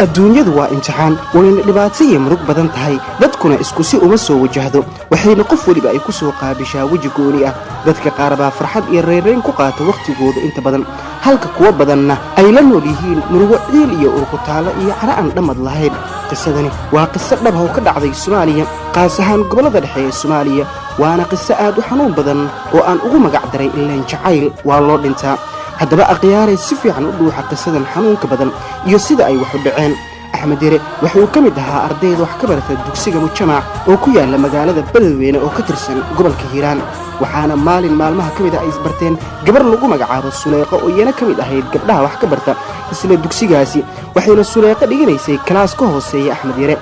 adduunyadu waa imtixaan wayna dhibaato iyo murug badan tahay dadkuna isku si uma soo wajahdo waxayna qof waliba ay ku soo qaabishaa waji gooni ah dadka qaar baa farxad iyo reereyn ku qaata waqtigooda inta badan halka kuwa badanna ay la nool yihiin murugo ciil iyo urqutaalo iyo cara aan dhamad lahayn qisadani waa qiso dhab ah oo ka dhacday Soomaaliya qaas ahaan gobolada dhexe ee Soomaaliya waana qiso aad u xanuun badan oo aan ugu magac daray ileen jacayl waa loo dhintaa haddaba aqyaaray si fiican u dhuuxa qisadan xanuunka badan iyo sida ay wax u dhaceen axmed yare wuxuu ka mid ahaa ardayda wax ka barata dugsiga mujtamac oo ku yaala magaalada Beledweyne oo ka tirsan gobolka Hiiraan waxaana maalin maalmaha ka mid ah ay isbarteen gabar lagu magacaabo Suleeqo oo iyana ka mid ahayd gabdhaha wax ka barta isla dugsigaasi waxayna Suleeqo dhiganaysay class ka hooseeya axmed yare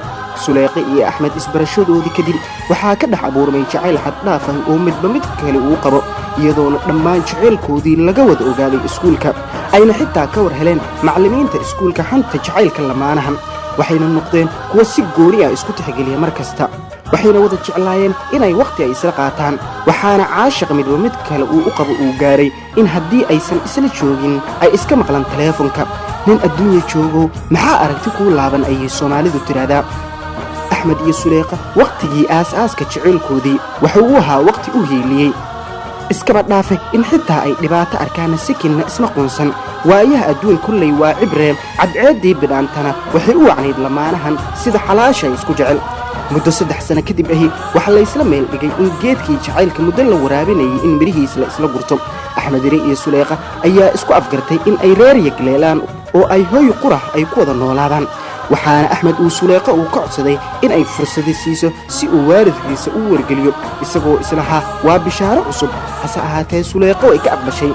Suleeqo iyo axmed isbarashadoodii kadib waxaa ka dhex abuurmay jacayl xad dhaaf ah oo midba mid kale uu qabo iyadoona dhammaan jacaylkoodii laga wada ogaaday iskuulka ayna xitaa ka war heleen macallimiinta iskuulka xanta jacaylka lamaanahan waxayna noqdeen kuwa si gooni ah isku tixgeliya mar kasta waxayna wada jeclaayeen inay waqti ay isla qaataan waxaana caashiq midba mid kale uu u qabo uu gaaray in haddii aysan isla joogin ay iska maqlaan taleefonka nin adduunya joogo maxaa aragti kuu laaban ayay Soomaalidu tiraahdaa axmed iyo Suleeqa waqtigii aasaaska jacaylkoodii wuxuu u ahaa waqti u hiiliyey iskaba dhaafay in xitaa ay dhibaato arkaan sikinna isma qoonsan waayaha adduun kullay waa cibree cadceedii bidhaantana waxay u wacnayd lamaanahan sida xalaasha isku jecel muddo 3 sano kadib ahi waxa la isla meel dhigay in geedkii jacaylka muddo la waraabinayay in mirihiisa la isla gurto axmed yare iyo Suleeqa ayaa isku afgartay in ay reer yagleelaan oo ay hooy qurux ay ku wada noolaadaan waxaana axmed uu Suleeqo uu ka codsaday in ay fursad siiso si uu waalidkiisa u wargeliyo isagoo islaha waa bishaaro cusub hase ahaatee Suleeqo ay ka aqbashay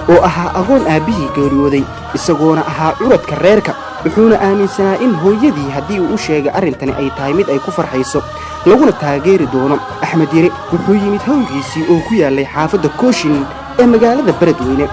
oo ahaa agoon aabihii geeriyooday isagoona ahaa curadka reerka wuxuuna aaminsanaa in hooyadii haddii uu u sheegay arrintani ay tahay mid ay ku farxayso laguna taageeri doono axmed yare wuxuu yimid hawgiisii oo ku yaalay xaafadda Kooshin ee magaalada Beledweyne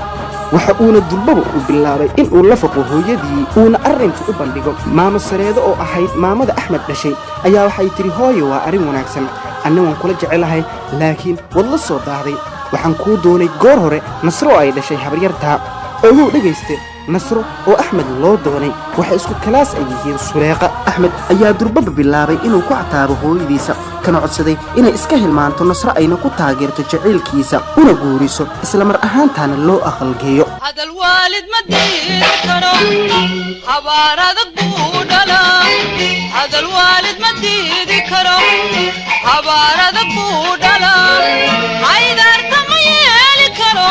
waxa uuna dulbaba u bilaabay in uu la faqo hooyadii uuna arrinta u bandhigo maama Sareedo oo ahayd maamada axmed dhashay ayaa waxay tiri hooyo waa arrin wanaagsan annagu kula jecelahay laakiin wad la soo daahday waxaan kuu doonay goor hore Nasro ay dhashay habaryarta oo dhageyste Nasro oo axmed loo doonay waxa isku kalaas ay yihiin Suleeqa axmed ayaa durbaba bilaabay inuu ku cataabo hooyadiisa kana codsaday inay iska hilmaanto Nasro ayna ku taageerto jacaylkiisa una guuriso isla mar ahaantaana loo aqalgeeyo hadal waalid ma diiri karo habaarada buu dhalaa hadal waalid ma diiri karo habaarada buu dhalaa aydarta ma yeeli karo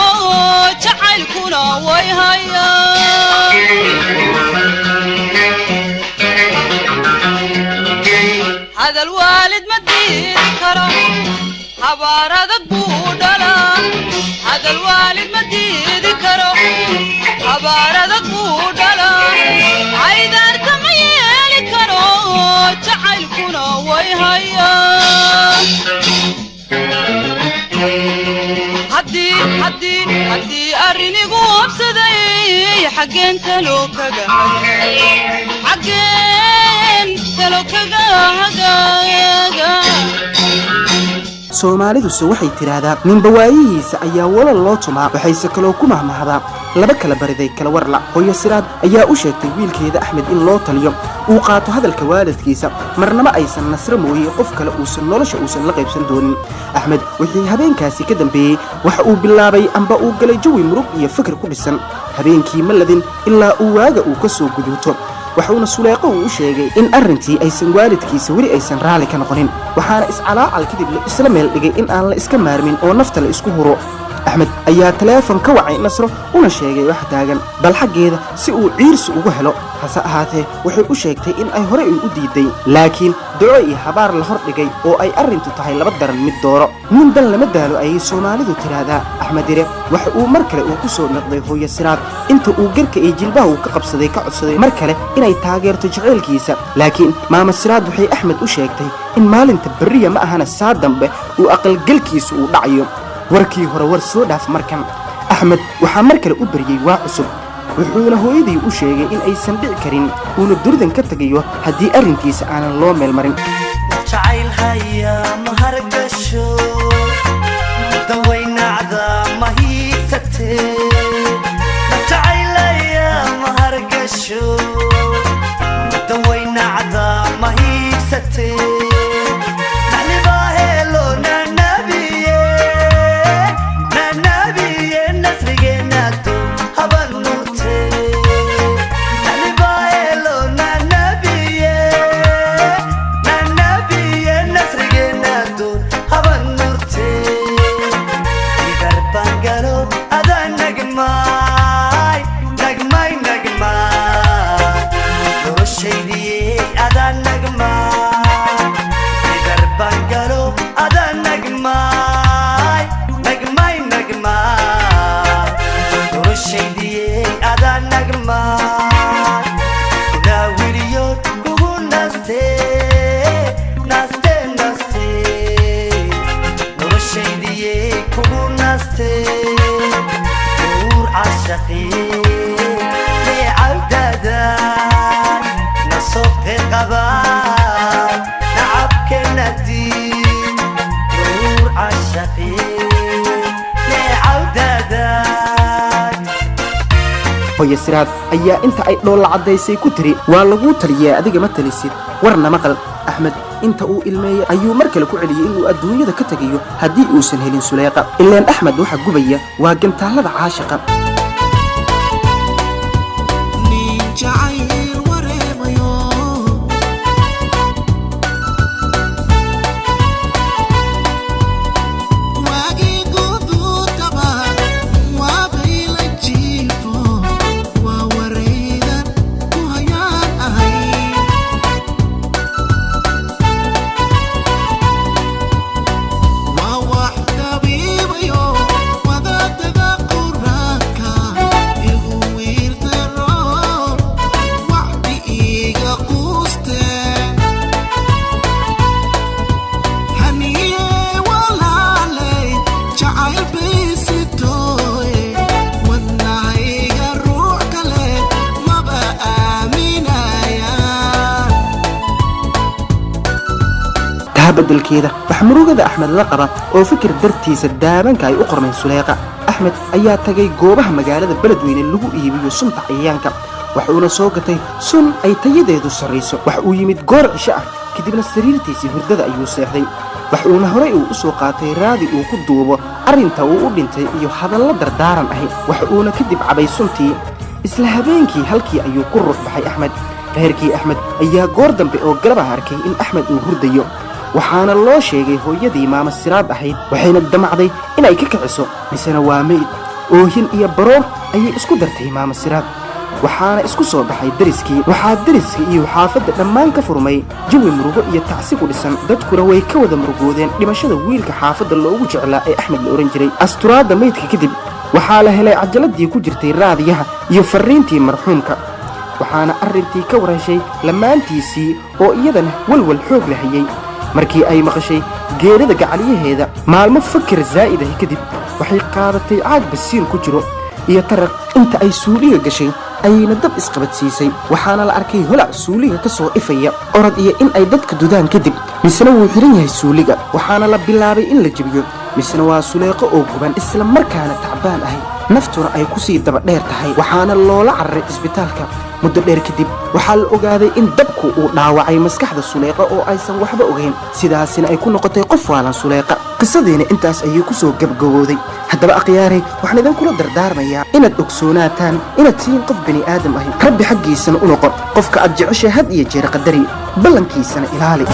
jacaylkuna way hayaan hadal waalid ma diiri karo habaarada buu dhalaa hadal waalid ma diiri karo habaarada buu dhalaa aydarta ma yeeli karo jacaylkuna way hayaan haddii arrinigu absaday xaggeen talo kaga hagaaga Soomaalidu waxay tiraahdaa ninba waayihiisa ayaa walal loo tumaa waxayse kaloo ku mahmahdaa laba kala bariday kala warla hooyo Siraad ayaa u sheegtay wiilkeeda Axmed in loo taliyo uu qaato hadalka waalidkiisa marnaba aysan Nasro mooyee qof kale uusan nolosha uusan la qaybsan doonin axmed wixii habeenkaasi ka dambeeyay waxa uu bilaabay amba uu galay jawi murug iyo fikir ku dhisan habeenkii ma ladin ilaa uu waaga uu ka soo guduuto waxauna Suleeqo u sheegay in arrintii aysan waalidkiisa wali aysan raali ka noqonin waxaana iscalaacal kadib isla meel dhigay in aan la iska maarmin oo nafta la isku huro axmed ayaa taleefon ka wacay nasro una sheegay wax taagan bal xaggeeda si uu ciirsi ugu helo hase ahaatee waxay u sheegtay in ay horey u diiday laakiin duco iyo habaar la hor dhigay oo ay arrintu tahay laba daran mid dooro nin dan lama daalo ayay soomaalidu tiraahdaa axmed dire waxa uu mar kale uu ku soo noqday hooyo siraad inta uu garka iyo jilbaha uu ka qabsaday ka codsaday mar kale inay taageerto jaceylkiisa laakiin maama siraad waxay axmed u sheegtay in maalinta berriya ma ahana saa dambe uu aqalgalkiisu uu dhacayo warkii hore war soo dhaaf markan axmed waxaa mar kale u baryey waa cusub wuxuuna hooyadii u sheegay in aysan dhici karin uuna durdan ka tagayo haddii arrintiisa aanan loo meel marin jacayl haya ma hargasho dawaynacda ma hiigsatee jacayl haya ma hargasho dawaynacda ma hiigsatee hooyo siraad ayaa inta ay dhoolla caddaysay ku tiri waa laguu taliyaa adiga ma talisid warna maqal axmed inta uu ilmeeyey ayuu mar kale ku celiyey inuu adduunyada ka tegayo haddii uusan helin suleeqa ilaan axmed waxa gubaya waa gantaallada caashiqa beddelkeeda wax murugada axmed la qaba oo fikir dartiisa daabanka ay u qormeen suleeqa axmed ayaa tagay goobaha magaalada beledweyne lagu iibiyo sunta cayayaanka wuxuuna soo gatay sun ay tayadeedu sarrayso wax uu yimid goor cisho ah kadibna sariirtiisii hurdada ayuu seexday wuxuuna horey uu u soo qaatay raadi uu ku duubo arrinta uu u dhintay iyo hadallo dardaaran ahi wuxuuna kadib cabay suntii isla habeenkii halkii ayuu ku ruux baxay axmed reerkii axmed ayaa goor dambe oo galabah arkay in axmed uu hurdayo waxaana loo sheegay hooyadii maama siraad ahayd waxayna damacday inay ka kiciso misena waa meyd oohin iyo baroor ayay isku dartay maama siraad waxaana isku soo baxay dariskii waxaa dariska iyo xaafadda dhammaan ka furmay jawi murugo iyo tacsi ku dhisan dadkuna way ka wada murugoodeen dhimashada wiilka xaafadda loogu jeclaa ee axmed la ohan jiray asturaadda meydka kadib waxaa la helay cajaladii ku jirtay raadiyaha iyo farriintii marxuumka waxaana arrintii ka warheshay lamaantiisii oo iyadana walwal xoog la hayay markii ay maqashay geerida gacaliyaheeda maalmo fakir zaa'id ah kadib waxay qaadatay caag basiin ku jiro iyo taraq inta ay suuliga gashay ayayna dab isqabadsiisay waxaana la arkay holac suuliga ka soo ifaya orod iyo in ay dadka dudaan kadib misna wuu xiran yahay suuliga waxaana la bilaabay in la jebiyo misna waa suleeqo oo guban isla markaana tacbaan ahay naftuna ay ku sii daba dheer tahay waxaana loola cararay isbitaalka muddo dheer kadib waxaa la ogaaday in dabku uu dhaawacay maskaxda suleeqa oo aysan waxba ogayn sidaasina ay ku noqotay qof waalan suleeqa qisadiina intaas ayay ku soo gabgabowday haddaba akhyaaray waxaan idinkula dardaarmayaa inaad ogsoonaataan inaad tihiin qof bini aadam ahi rabbi xaggiisana u noqo qofka aad jeceshay had iyo jeer qadari ballankiisana ilaali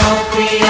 Happy